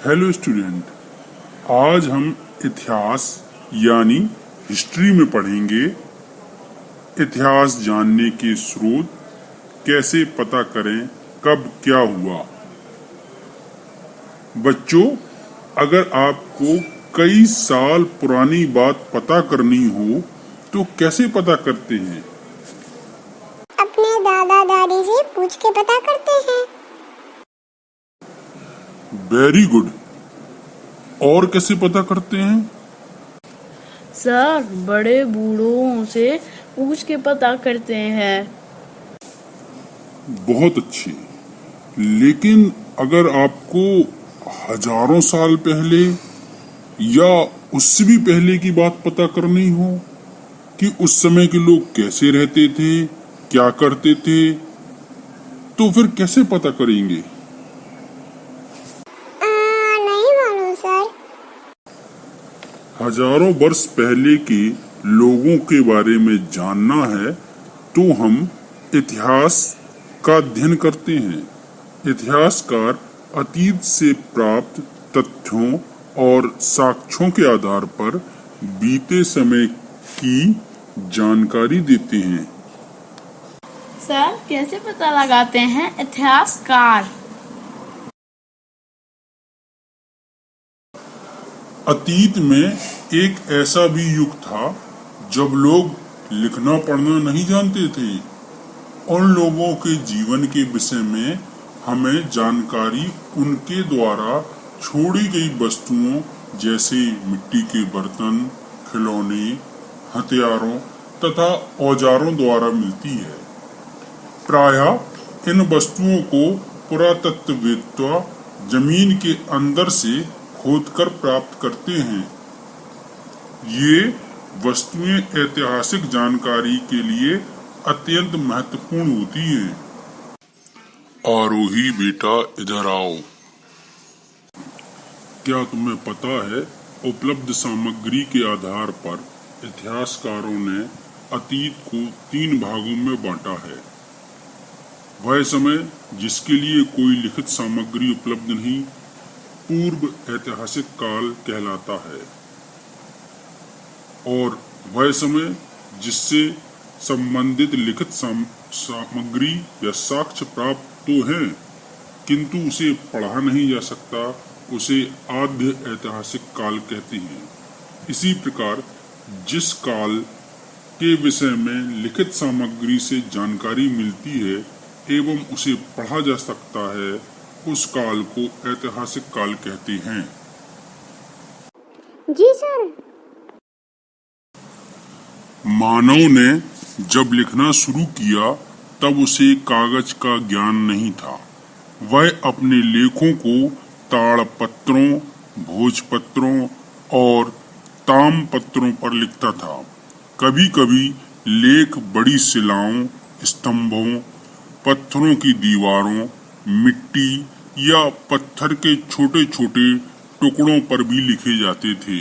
Hello student, आज हम इतिहास यानी हिस्ट्री में पढ़ेंगे। इतिहास जानने के स्रोत, कैसे पता करें कब क्या हुआ। बच्चों, अगर आपको कई साल पुरानी बात पता करनी हो तो कैसे पता करते हैं? अपने दादा दादी से पूछ के पता करते हैं। Very good. और कैसे पता करते हैं? सर, बड़े बूढ़ों से पूछ के पता करते हैं। बहुत अच्छे। लेकिन अगर आपको हजारों साल पहले या उससे भी पहले की बात पता करनी हो कि उस समय के लोग कैसे रहते थे, क्या करते थे, तो फिर कैसे पता करेंगे? नहीं मालूम सर। हजारों वर्ष पहले के लोगों के बारे में जानना है तो हम इतिहास का अध्ययन करते हैं। इतिहासकार अतीत से प्राप्त तथ्यों और साक्ष्यों के आधार पर बीते समय की जानकारी देते हैं। सर, कैसे पता लगाते हैं इतिहासकार? अतीत में एक ऐसा भी युग था जब लोग लिखना पढ़ना नहीं जानते थे। उन लोगों के जीवन के विषय में हमें जानकारी उनके द्वारा छोड़ी गई वस्तुओं जैसे मिट्टी के बर्तन, खिलौने, हथियारों तथा औजारों द्वारा मिलती है। प्रायः इन वस्तुओं को पुरातत्ववेत्ता जमीन के अंदर से खोदकर प्राप्त करते हैं। ये वस्तुएं ऐतिहासिक जानकारी के लिए अत्यंत महत्वपूर्ण होती हैं। आरोही बेटा, इधर आओ। क्या तुम्हें पता है, उपलब्ध सामग्री के आधार पर इतिहासकारों ने अतीत को 3 भागों में बांटा है। वह समय जिसके लिए कोई लिखित सामग्री उपलब्ध नहीं, पूर्व ऐतिहासिक काल कहलाता है। और वह समय जिससे संबंधित लिखित सामग्री या साक्ष्य प्राप्त तो हैं, किंतु उसे पढ़ा नहीं जा सकता, उसे आद्य ऐतिहासिक काल कहते हैं। इसी प्रकार जिस काल के विषय में लिखित सामग्री से जानकारी मिलती है एवं उसे पढ़ा जा सकता है, उस काल को ऐतिहासिक काल कहते हैं। जी सर। मानव ने जब लिखना शुरू किया तब उसे कागज का ज्ञान नहीं था। वह अपने लेखों को ताड़पत्रों, भोजपत्रों और तामपत्रों पर लिखता था। कभी कभी लेख बड़ी शिलाओं, स्तंभों, पत्थरों की दीवारों, मिट्टी या पत्थर के छोटे छोटे टुकड़ों पर भी लिखे जाते थे।